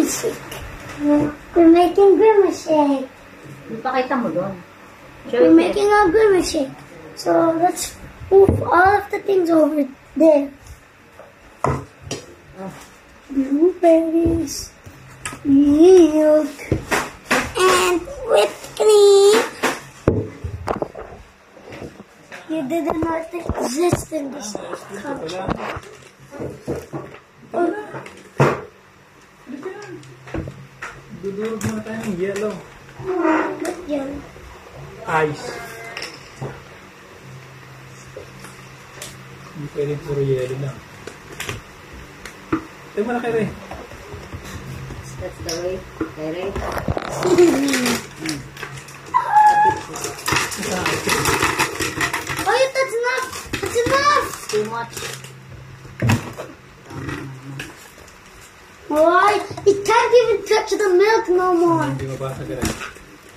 shake. We're making grandma shake. Ipakita mo doon. We're making a grandma shake. So let's move all of the things over there. Blueberries, milk, and whipped cream. You did not exist in this country. Dudurog muna tayo ng yellow. What yellow? Ice. Hindi pwede puro yellow lang. Ito mo na kay Ray. That's the way. Kay Ray. Oh, yeah, that's enough. That's enough. Too much. Why? It can't even touch the milk no more. Hindi mabasa ka rin.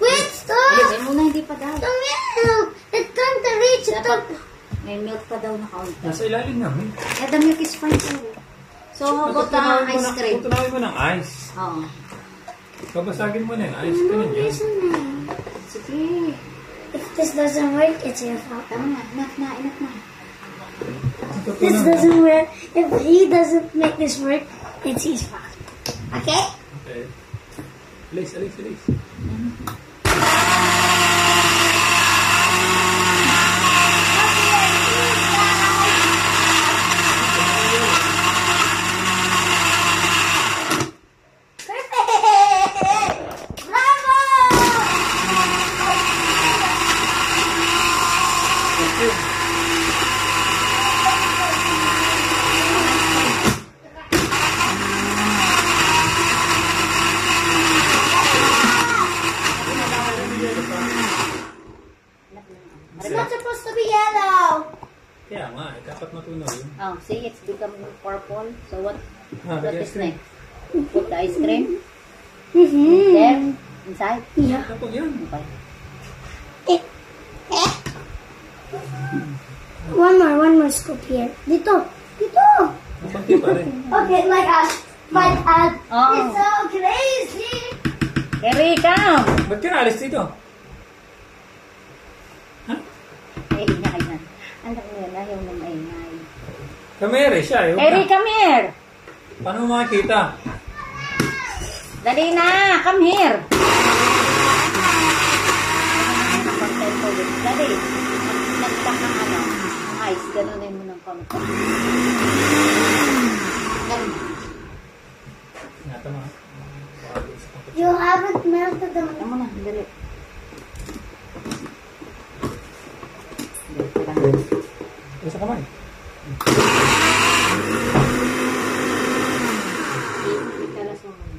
Wait, stop. Alis, muna hindi pa daw. The milk. It can't reach it. May milk pa daw na kaunti. Nasa ilalim namin. Eh, the milk is fine too. So, how about the ice cream? Tutunawin mo ng ice. Oo. Babasagin mo na yung ice cream yun. Sige. If this doesn't work, it's your fault. Tama na. Enough na. Enough na. This doesn't work. If he doesn't make this work, it's his fault. Okay? Okay. Alis. It's not supposed to be yellow. Kaya nga, dapat matunaw yun. Oh, see, it's becoming purple. So, what The is ice cream. next? Put the ice cream Mm-hmm. there, inside. Yeah. Tapos yun. Okay. One more scoop here. Dito. Konti pa rin. Okay, my gosh. Oh. It's so crazy. Harry, come! Ba't ka naalis dito? Ay, ingay na. Alam mo yun, ayaw na maingay. Kamere siya. Harry, come here! Paano mo makikita? Dali na! Come here! Dali. Nagtak ng ano, ang ice. Ganunin mo ng konti. Ganun. Tama. You haven't melted them. Alam mo na, dali. Sa kamay.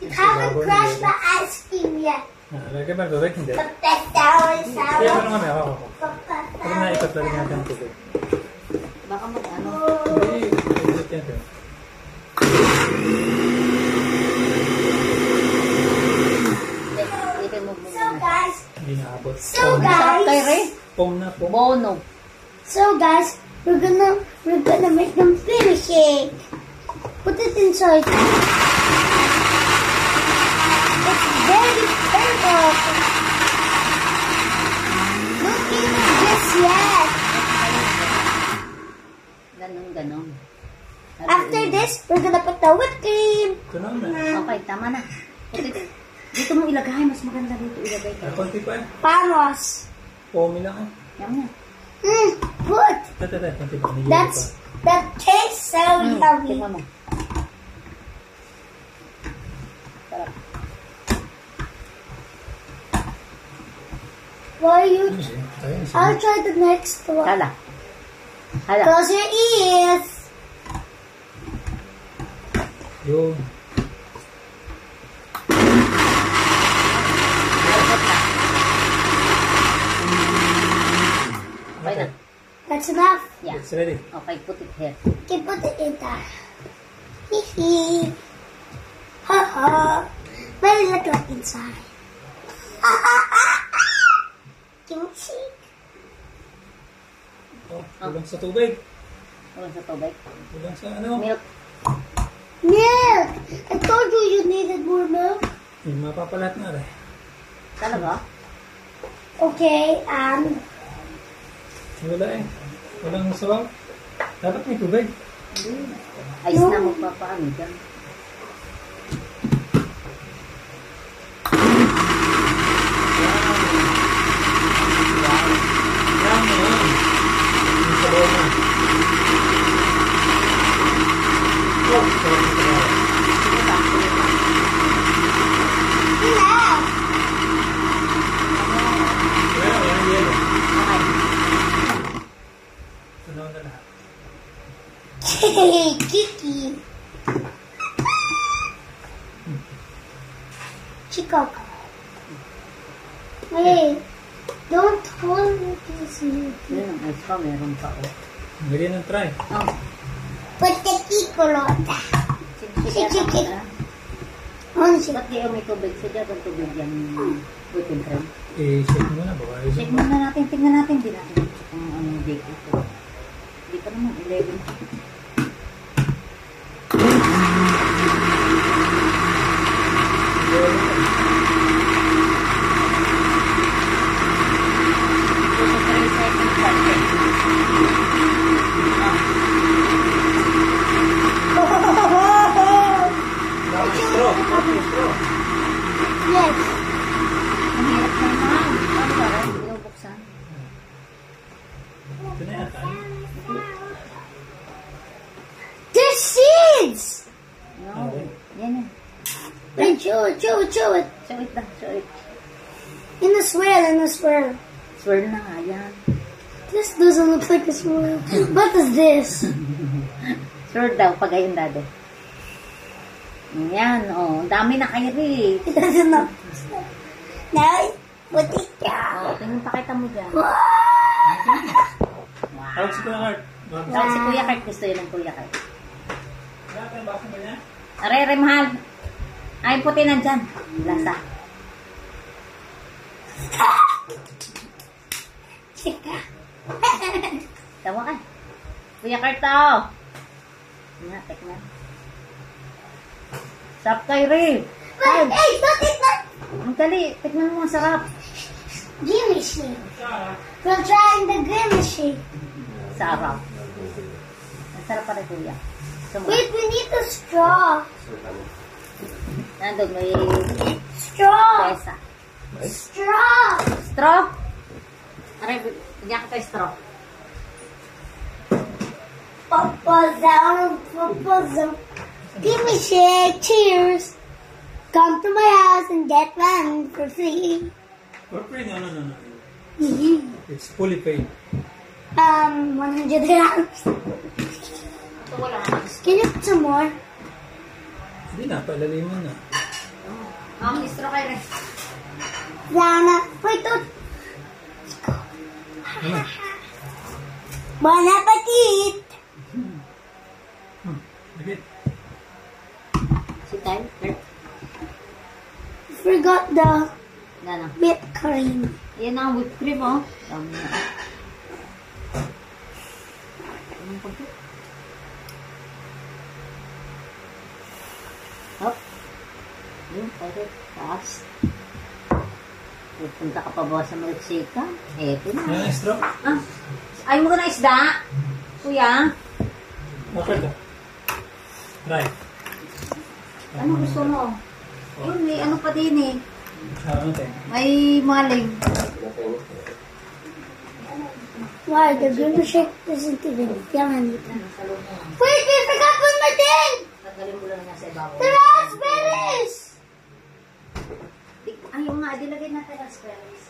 You haven't crushed the ice cream yet. Lagyan ba tubig? Hindi. But that's sour. Kaya ano kami? Ako. Pag naikot, lagyan natin ng tubig. Baka mag-ano. Hindi. Ikot yan ito. So guys. Hindi naabot. So guys. Kay Ray? Pom na pom. Bono. So guys, we're gonna make them finish it. Put it inside. It's very purple. Don't eat it just yet. Ganon. After this, we're gonna put the whipped cream. Ito na na. Okay, tama na. Dito mo ilagay. Mas maganda dito ilagay ka. Konti pa eh. Panos. Pomi lang eh. Yan na. Good. Konti pa. That tastes so yummy. Tingnan mo. Sarap. Why you? Ayun, I'll try the next one. Hala. Close your ears. Yun. Okay na. That's enough. Yeah. It's ready. Okay, put it here. Okay, put it in there. Hee hee. Ha ha. What does it look like inside? Ha ha ha. Kimchi. Oh, kulang sa tubig. Kulang sa tubig. Kulang sa ano. Milk. Milk. I told you you needed more milk. Yung mapapalat na rin. Talaga? Okay, Wala eh. Walang sabaw. Dapat may tubig. Ayos na magpapaano dyan. Yan na yan. Yung sabaw na. Oh, sabaw na sabaw. yeah. Yan, yelo. Okay. Tunaw na lahat. Kiki. Chico. Hey, don't hold this. Yun ang ice pa, meron pa. Hindi ng try. Oh. Put the Kikolota. Sige. On siya. Ba't di may tubig? Sadya kung tubig yan. Putin cream. I-shake mo na. Baka Check muna natin. Tingnan natin. Hindi natin kung anong date ito. Hindi pa naman. 11. Yes. Ang hirap na naman. Ano ba rin? Binubuksan. Ito na yata. There's seeds. No. Yan yan. Wait, chew it. Show it lang. Show it. In the swirl. Swirl na nga yan. This doesn't look like a swirl. What is this? Swirl daw. Pagayon dado. Yan. Oh. Ang dami na kayo rin. It doesn't look. Now, put it Oh, down. tingin pakita mo dyan. Wow. Tawag si Kuya Kart. Tawag si Kuya Kart. Gusto yun ng Kuya Kart. Wala tayong baso ba niya? Are, mahal. Ay, puti nandyan. Lasa. Chika. Tawa ka. Kuya Kart tao. Nga, tekna. Sarap kayo rin. Wait, hey, look at that. Ang dali. Tikman mo ang sarap. Gimme shake. We're trying the gimme shake. Sarap. Ang sarap pa rin, Kuya. Gusto mo? Wait, we need a straw. Nandun, may Straw. pesa. Straw. Straw? Aray, bigyan ka tayo straw. Papa. Gimme shake. Cheers. Come to my house and get one for free. For free? No. Mhm. It's fully paid. 100 grams. Ito wala. Can you put some more? Hindi na, palaliman na. Ang straw kayo rin. Lana. Wait, don't. Ano? Bon appetit. Dikit. Si Time? Forgot the Gana. whipped cream. Yan ang whipped cream, oh. Dami na. Anong pagkat? Hop. Yun, pwede. Taas. Pupunta ka pa ba sa Malitsika? Eto na. Yan ang straw? Ah, ayaw mo ka na isda? Kuya? Okay ka. Try. Ano gusto mo? Yun, may ano pa din eh. Ano tayo? May maling. Why? The gimme shake isn't even yummy. Sa loob mo. Wait, we forgot one more thing. Tanggalin mo lang nga sa ibabaw. The raspberries. Ayaw nga, dilagay natin raspberries.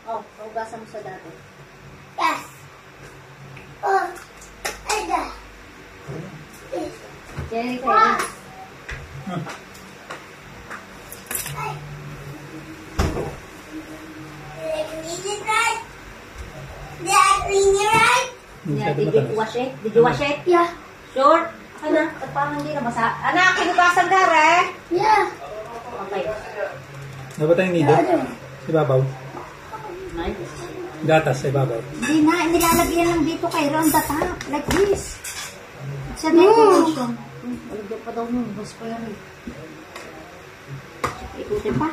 Oh, paugasan mo sa dati. Yes. Oh, I got. Jerry, Wow. kayo. Did I clean it right? Did I clean it right? Yeah, did you wash it? Did you wash it? Yeah. Sure? Anak, parang hindi na basa. Anak, kinugasan ka rin? Yeah. Okay. Ano ba tayong nido? Si Babaw? Nice. Gatas sa ibabaw. Hindi na, nilalagyan lang dito kay Ron the top. Like this. Sa decoration. Alagyan pa daw mo. Bas pa yan. Ikutin pa.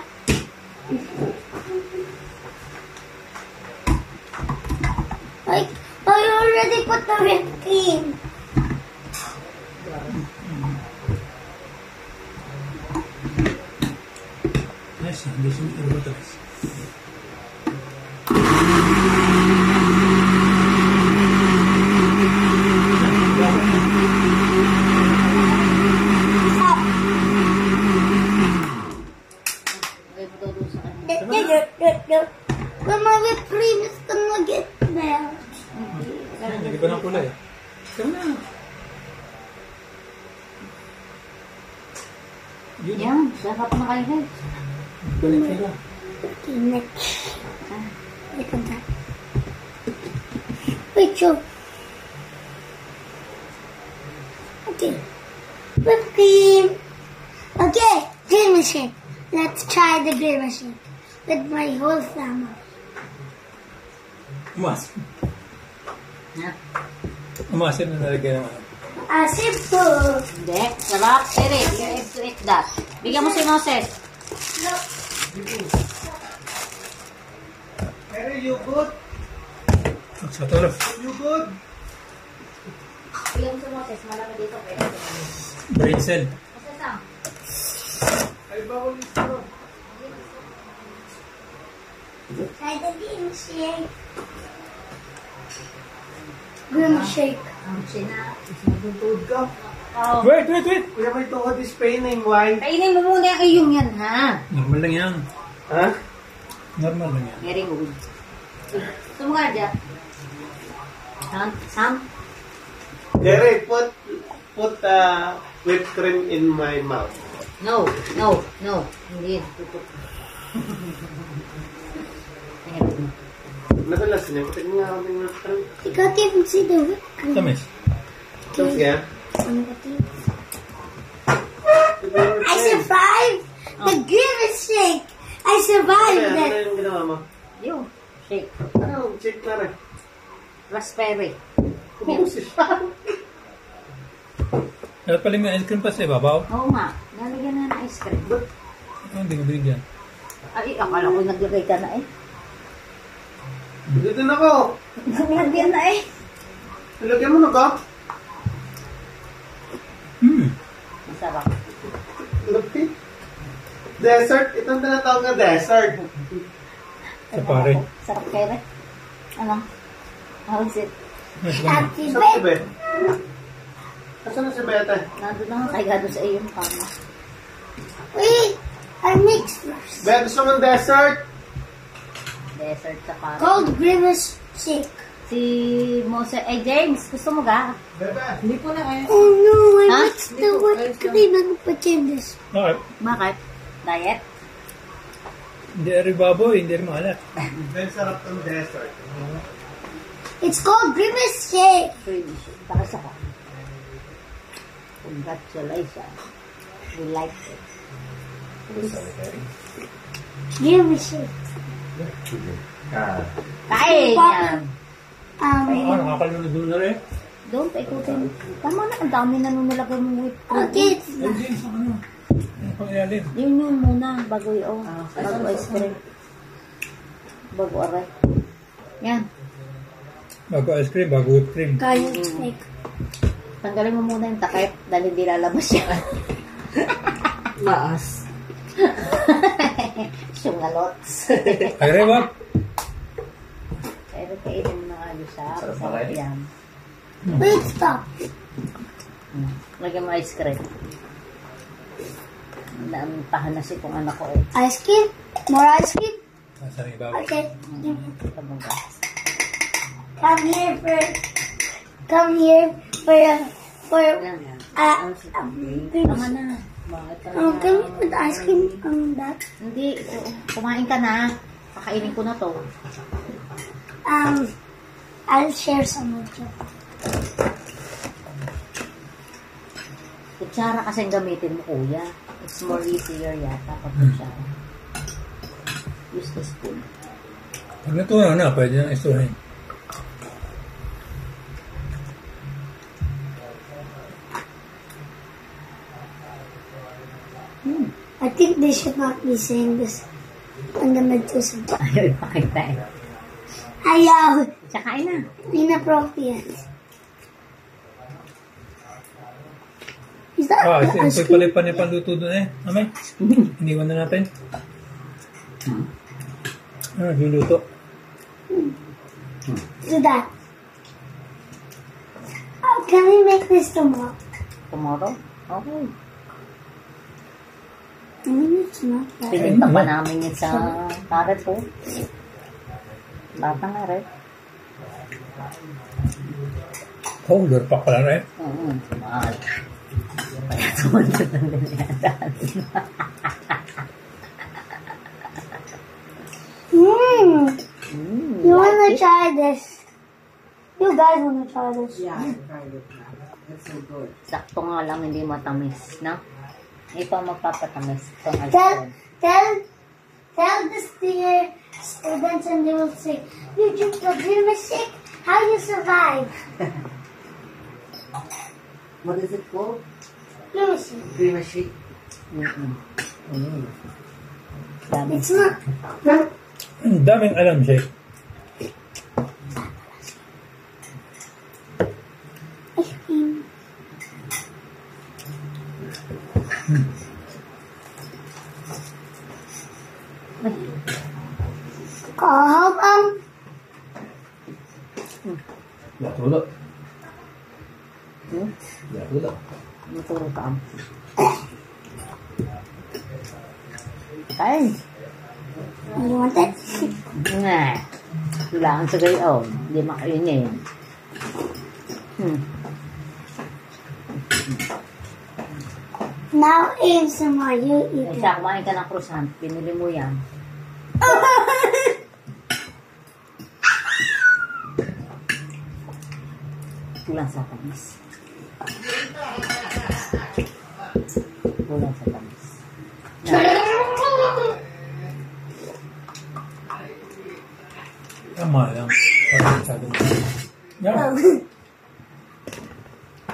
Like, I already put the whipped cream. Yes, hindi siya matalas. When my whipped cream is gonna get melt. Hindi ba ng kulay? Ito na. Yan, sarap na kayo guys. Balik nila. Next. Look at that. Wait, show. Okay. Whipped cream. Okay, beer machine. Let's try the beer machine with my whole family. Umas. Ha? Umasin na nalagyan ng ano. Asim po. Hindi, sarap. Eric, you have to eat that. Bigyan mo si Moses. Harry, you good? Sa tulog. You good? Bigyan mo si Moses. Malaki dito. Brain cell. Moses lang. Ay, bawal ito. Try the beer shake. Beer shake. Ang sina. Nagtutuod ka. Oh. Wait! Kuya, may tuhod is paining. Why? Kainin mo muna yung iyong yan, ha? Normal lang yan. Ha? Normal lang yan. Very good. Gusto mo nga dyan? Sam? Jerry, put whipped cream in my mouth. No. Hindi. Tutok. Nadalas niya. Pati nga ako ng whipped cream. You can't even see the whipped cream. Tamis. Tapos nga? I survived the grimace shake. I survived Ano that. yung ginawa mo? Yung shake. Ano? Check na rin. Raspberry. Oo, siya. Pero pala may ice cream pa sa ibabaw. Oo nga. Nalagyan na ng ice cream. Hindi ko binigyan. Ay, akala ko naglagay ka na eh. Dito na ako. Naglagyan na eh. Nilagyan mo na ba? Masarap. Lapit. Dessert. Itong tinatawag na dessert. Sa pare. Sarap kayo rin. Ano? How is it? Happy Saan si birthday. Beth? Asan na si Beth? Nandun na nga kaya doon sa iyong kama. Wait, I mixed first. Beth, gusto mong dessert? Dessert sa para. Cold grimace shake. Si Moses, James, gusto mo ga? Bebe. Oh no, I Huh? mixed the whipped cream and put in this. Okay. Bakit? Diet? Hindi rin baboy, hindi rin maalat. Very sarap ng dessert. It's called grimace shake. Pretty sure. Para sa ka. Congratulations. We like it. Grimace shake. Kain yan. Nakakalunod na rin. Doon, paikutin. Tama na, ang dami na nung nilagay mo whipped cream. Okay, Ay, James, ano? Ano pang ilalim? Yun muna, bago yung, bago ice cream. Bago aray. Yan. Bago ice cream, bago whipped cream. kaya shake. Tanggalin mo muna yung takip dahil hindi lalabas yan. Maas. Sungalots. Ay, rin, wag. Pero kainin mo na nga doon sa sarap yan. Wait, stop. Lagyan mo ice cream. Naamitahan na si kong anak ko eh. Ice cream? More ice cream? Nasa rin babaw. Okay. Tabangga. Come here for Yan. Tama na. Bakit ka can we put ice cream on that? Hindi. Kumain ka na. Kakainin ko na to. I'll share some with you. Kutsara kasi ang gamitin mo, kuya. It's more easier yata pag kutsara. Use the spoon. Pag natunaw na, pwede nang istuhin. I think they should not be saying this on the Medusa. Ayaw ipakita eh. Ayaw. Tsaka na. Inappropriate. Is that Ito ice cream? pala yung panipanluto doon eh. Amay, iniwan na natin. Luluto. Do that. Oh, can we make this tomorrow? Tomorrow? Okay. It's not that. Pininta pa namin yun sa carrot po. Bata nga rin. Holder pa pala rin. Mahal. Kaya tumunod ng ganyan. You wanna try this? You guys wanna try this? Yeah, I tried it now. It's so good. Sakto nga lang hindi matamis, no? Ito ang magpapatamis. Itong ice Tell, cream. tell this to your students and they will say, you drink the Dreamer Shake? How you survive? What is it called? Dreamer Shake. Dreamer Shake. Dami. It's not. Ang daming alam, Jake. Ice cream. How Yatulo. Hmm? Yatulo. Maturo ka. Kain. you want it? Nga. Kailangan sa gayon. Hindi makainin. Now ASMR, you eat it. Isa, kumain ka ng croissant. Pinili mo yan. Kulang sa tamis. Kulang sa tamis. Tama lang. Parang sabi mo. Yeah.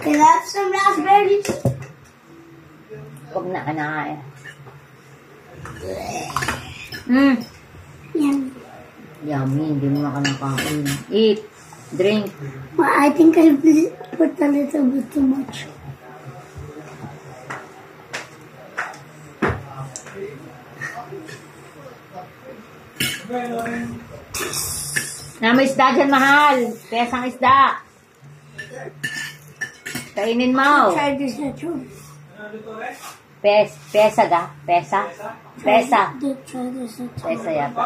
Can I have some raspberries? Huwag na kanaya. Yum. Yummy. Hindi mo na ka nakain. Eat. Drink. Well, I think I put a little bit too much. Na may isda dyan, mahal. Pesang isda. Kainin mo. Try this at home. Pesa ga? Pesa? Pesa. Try this at home. Pesa yata.